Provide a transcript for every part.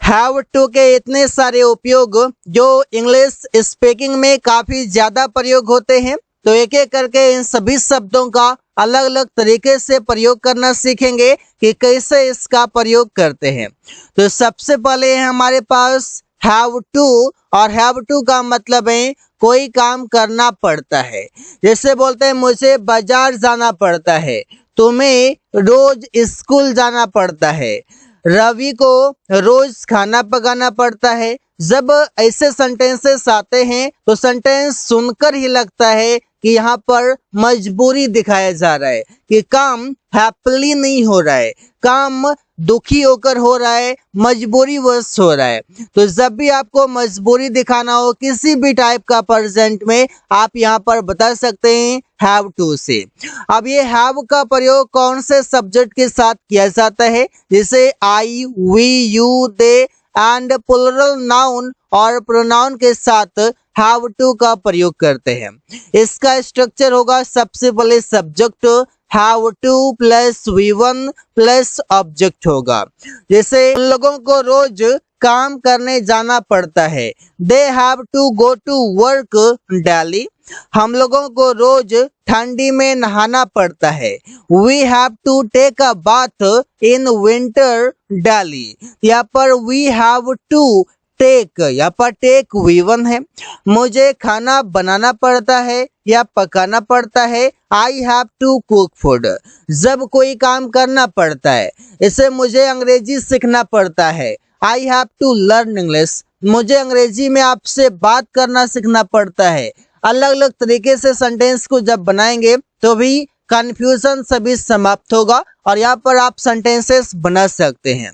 Have to के इतने सारे उपयोग जो इंग्लिश स्पीकिंग में काफी ज्यादा प्रयोग होते हैं, तो एक एक करके इन सभी शब्दों का अलग अलग तरीके से प्रयोग करना सीखेंगे कि कैसे इसका प्रयोग करते हैं। तो सबसे पहले है हमारे पास हैव टू, और हैव टू का मतलब है कोई काम करना पड़ता है। जैसे बोलते हैं मुझे बाजार जाना पड़ता है, तुम्हें रोज स्कूल जाना पड़ता है, रवि को रोज खाना पकाना पड़ता है। जब ऐसे सेंटेंसेस आते हैं तो सेंटेंस सुनकर ही लगता है कि यहाँ पर मजबूरी दिखाया जा रहा है कि काम हैप्पीली नहीं हो रहा है, काम दुखी होकर हो रहा है, मजबूरी वश हो रहा है। तो जब भी आपको मजबूरी दिखाना हो किसी भी टाइप का प्रेजेंट में, आप यहाँ पर बता सकते हैं हैव टू से। अब ये हैव का प्रयोग कौन से सब्जेक्ट के साथ किया जाता है? जैसे I, we, you, they and plural noun और प्रोनाउन के साथ हैव टू का प्रयोग करते हैं। इसका स्ट्रक्चर होगा सबसे पहले subject have to plus V1 plus object होगा। जैसे उन लोगों को रोज काम करने जाना पड़ता है, they have to go to work daily. हम लोगों को रोज ठंडी में नहाना पड़ता है, we have to take a bath in winter daily. यहाँ पर वी हैव टू टेक, यहाँ पर टेक V1 है। मुझे खाना बनाना पड़ता है या पकाना पड़ता है, I have to cook food. जब कोई काम करना पड़ता है, इसे मुझे अंग्रेजी सीखना पड़ता है, I have to learn English. मुझे अंग्रेजी में आपसे बात करना सीखना पड़ता है। अलग अलग तरीके से सेंटेंस को जब बनाएंगे तो भी कंफ्यूजन सभी समाप्त होगा और यहाँ पर आप सेंटेंसेस बना सकते हैं।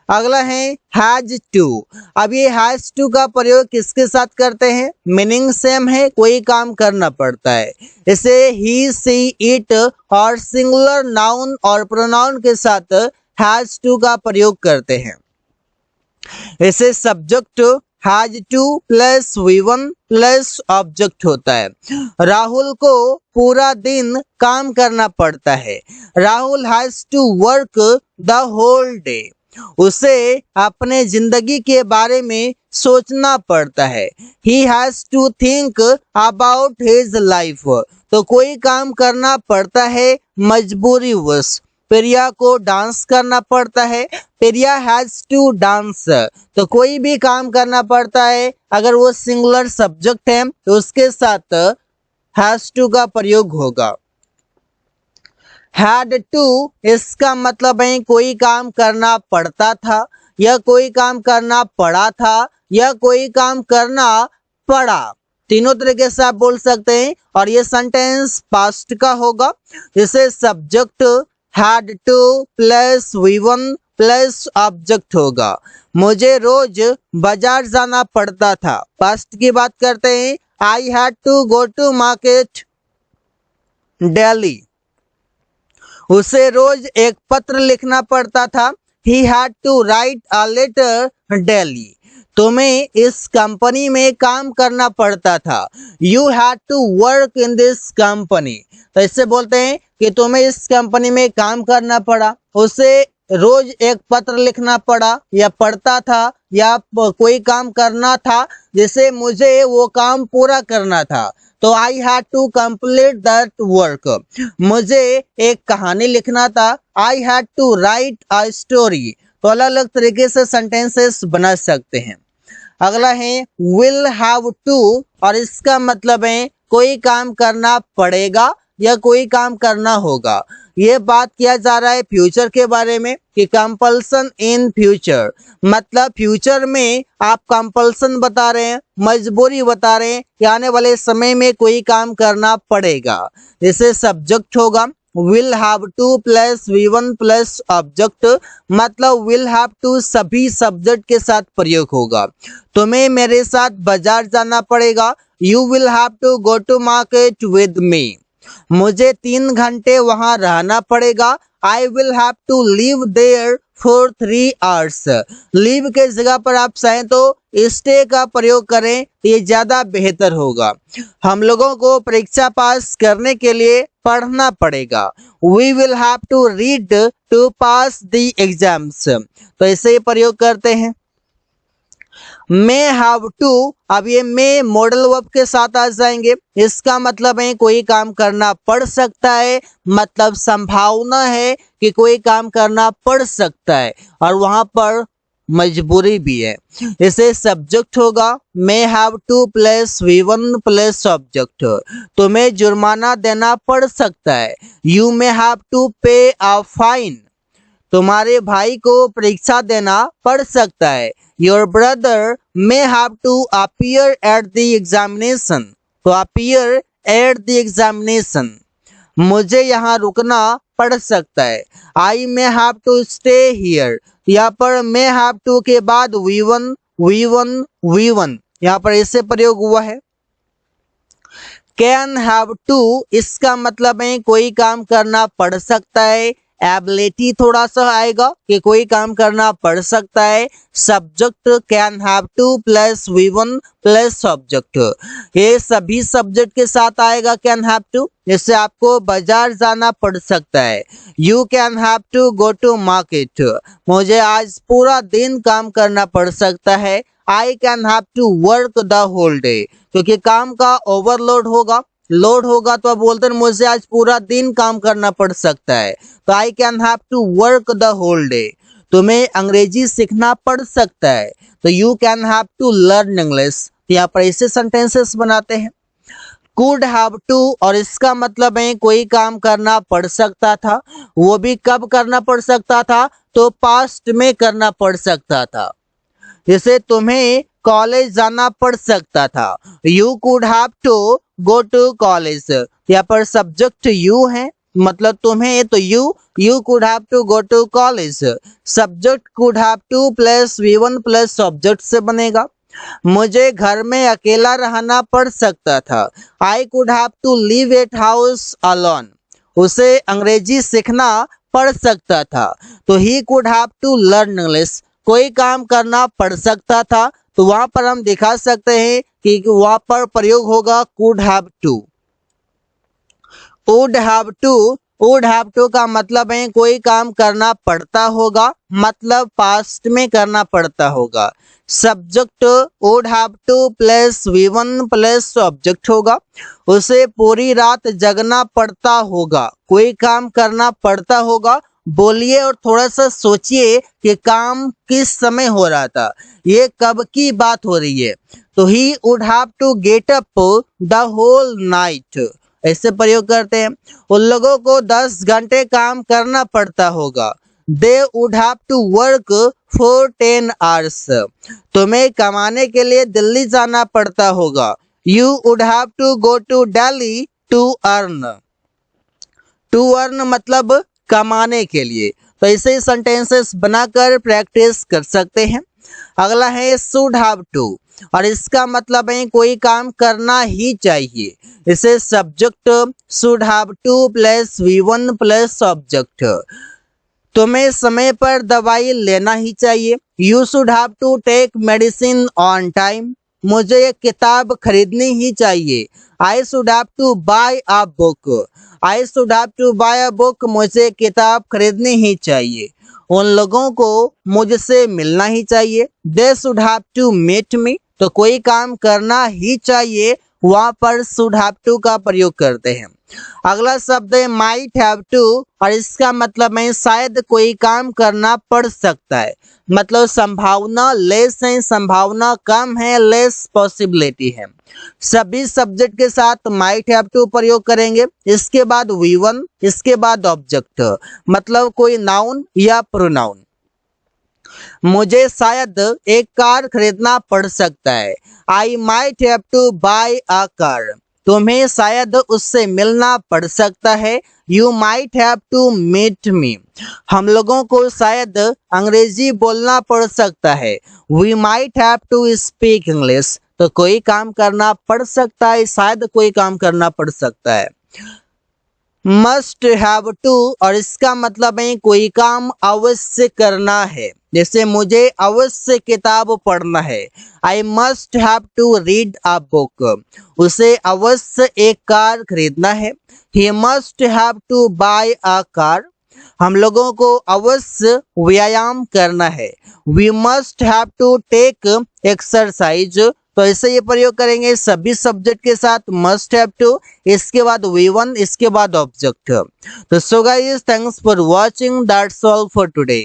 अगला है हैज टू। अब ये हैज टू का प्रयोग किसके साथ करते हैं? मीनिंग सेम है, कोई काम करना पड़ता है। इसे ही, सी, इट और सिंगुलर नाउन और प्रोनाउन के साथ हैज टू का प्रयोग करते हैं। इसे subject has to plus V1 plus object होता है। राहुल को पूरा दिन काम करना पड़ता है, Rahul has to work the whole day. उसे अपने जिंदगी के बारे में सोचना पड़ता है, he has to think about his life. तो कोई काम करना पड़ता है मजबूरी वश। प्रिया को डांस करना पड़ता है, प्रिया हैज टू डांस। तो कोई भी काम करना पड़ता है, अगर वो सिंगुलर सब्जेक्ट है तो उसके साथ हैज टू का प्रयोग होगा। हैड टू, इसका मतलब है कोई काम करना पड़ता था या कोई काम करना पड़ा था या कोई काम करना पड़ा। तीनों तरीके से आप बोल सकते हैं और ये सेंटेंस पास्ट का होगा। जैसे subject had to plus V1 plus object होगा। मुझे रोज बाजार जाना पड़ता था, पास्ट की बात करते हैं, I had to go to market daily. उसे रोज एक पत्र लिखना पड़ता था, he had to write a letter daily. तुम्हें इस कंपनी में काम करना पड़ता था, you had to work in this company. तो इससे बोलते हैं कि तुम्हें इस कंपनी में काम करना पड़ा, उसे रोज एक पत्र लिखना पड़ा या पढ़ता था या कोई काम करना था, जैसे मुझे वो काम पूरा करना था, तो I had to complete that work. मुझे एक कहानी लिखना था, I had to write a story. तो अलग अलग तरीके से सेंटेंसेस बना सकते हैं। अगला है विल हैव टू, और इसका मतलब है कोई काम करना पड़ेगा या कोई काम करना होगा। ये बात किया जा रहा है फ्यूचर के बारे में कि कंपल्सन इन फ्यूचर, मतलब फ्यूचर में आप कंपल्सन बता रहे हैं, मजबूरी बता रहे हैं कि आने वाले समय में कोई काम करना पड़ेगा। जैसे सब्जेक्ट होगा will have to plus V1 plus object, मतलब विल हैव टू सभी सब्जेक्ट के साथ प्रयोग होगा। तुम्हें मेरे साथ बाजार जाना पड़ेगा, you will have to go to market with me. मुझे 3 घंटे वहां रहना पड़ेगा, I will have to live there for 3 hours. Live के जगह पर आप चाहें तो स्टे का प्रयोग करें, ये ज्यादा बेहतर होगा। हम लोगों को परीक्षा पास करने के लिए पढ़ना पड़ेगा, we will have to read to pass the exams. तो ऐसे ही प्रयोग करते हैं। मे हैव टू, अब ये मे मॉडल वर्ब के साथ आ जाएंगे। इसका मतलब है कोई काम करना पड़ सकता है, मतलब संभावना है कि कोई काम करना पड़ सकता है और वहां पर मजबूरी भी है। इसे सब्जेक्ट होगा मे have to plus V1 plus object. तुम्हें जुर्माना देना पड़ सकता है, यू मे हैव टू पे अ फाइन। तुम्हारे भाई को परीक्षा देना पड़ सकता है, your brother may have to appear at the examination. तो अपीयर एट द एग्जामिनेशन। मुझे यहाँ रुकना पड़ सकता है, I may have to stay here. यहाँ पर मे हैव टू के बाद V1 V1 V1 यहाँ पर ऐसे प्रयोग हुआ है। कैन हैव टू, इसका मतलब है कोई काम करना पड़ सकता है, एबिलिटी थोड़ा सा आएगा कि कोई काम करना पड़ सकता है। Subject can have to plus V1 plus object, ये सभी सब्जेक्ट के साथ आएगा कैन हैव टू। जैसे आपको बाजार जाना पड़ सकता है, you can have to go to market. मुझे आज पूरा दिन काम करना पड़ सकता है, I can have to work the whole day. क्योंकि काम का ओवरलोड होगा, लोड होगा तो आप बोलते हैं मुझे आज पूरा दिन काम करना पड़ सकता है, तो I can have to work the whole day. तुम्हें अंग्रेजी सीखना पड़ सकता है, तो you can have to learn English. यहाँ पर ऐसे सेंटेंसेस बनाते हैं। कुड हैव टू, और इसका मतलब है कोई काम करना पड़ सकता था, वो भी कब करना पड़ सकता था, तो पास्ट में करना पड़ सकता था। जैसे तुम्हें कॉलेज जाना पड़ सकता था, you could have to go to college. यहाँ पर सब्जेक्ट यू है, मतलब तुम्हें, तो you could have to go to college. Subject could have to plus V1 plus object से बनेगा। मुझे घर में अकेला रहना पड़ सकता था, I could have to live at house alone. उसे अंग्रेजी सीखना पड़ सकता था, तो he could have to learn English. कोई काम करना पड़ सकता था, तो वहां पर हम दिखा सकते हैं कि वहां पर प्रयोग होगा could have to. Would have to, would have to का मतलब है कोई काम करना पड़ता होगा, मतलब पास्ट में करना पड़ता होगा। Subject would have to plus V1 plus object होगा। उसे पूरी रात जगना पड़ता होगा, कोई काम करना पड़ता होगा। बोलिए और थोड़ा सा सोचिए कि काम किस समय हो रहा था, ये कब की बात हो रही है। तो he would have to get up the whole night, ऐसे प्रयोग करते हैं। उन लोगों को 10 घंटे काम करना पड़ता होगा, they would have to work for 10 hours. तुम्हें कमाने के लिए दिल्ली जाना पड़ता होगा, you would have to go to Delhi to earn. To earn मतलब कमाने के लिए। तो ऐसे ही सेंटेंसेस बनाकर प्रैक्टिस कर सकते हैं। अगला है शुड हैव टू, और इसका मतलब है कोई काम करना ही चाहिए। इसे subject should have to plus V1 plus object. तुम्हें समय पर दवाई लेना ही चाहिए, you should have to take medicine on time. मुझे एक किताब खरीदनी ही चाहिए, I should have to buy a book. I should have to buy a book, मुझे किताब खरीदनी ही चाहिए। उन लोगों को मुझसे मिलना ही चाहिए, they should have to meet me. तो कोई काम करना ही चाहिए, वहां पर शुड हैव टू का प्रयोग करते हैं। अगला शब्द है माइट हैव टू, और इसका मतलब है शायद कोई काम करना पड़ सकता है, मतलब संभावना लेस है, संभावना कम है, लेस पॉसिबिलिटी है। सभी सब्जेक्ट के साथ माइट हैव टू प्रयोग करेंगे। इसके बाद V1, इसके बाद ऑब्जेक्ट, मतलब कोई नाउन या प्रोनाउन। मुझे शायद एक कार खरीदना पड़ सकता है, I might have to buy a car. तुम्हें शायद उससे मिलना पड़ सकता है, you might have to meet me. हम लोगों को शायद अंग्रेजी बोलना पड़ सकता है, we might have to speak English. तो कोई काम करना पड़ सकता है, शायद कोई काम करना पड़ सकता है। मस्ट हैव टू, और इसका मतलब है कोई काम अवश्य करना है। जैसे मुझे अवश्य किताब पढ़ना है, I must have to read a book. उसे अवश्य एक कार खरीदना है, he must have to buy a car. हम लोगों को अवश्य व्यायाम करना है। We must have to take exercise. तो ऐसे ये प्रयोग करेंगे सभी सब्जेक्ट के साथ, मस्ट हैव टू, इसके बाद V1, इसके बाद ऑब्जेक्ट। तो so guys, thanks for watching, that's all for today.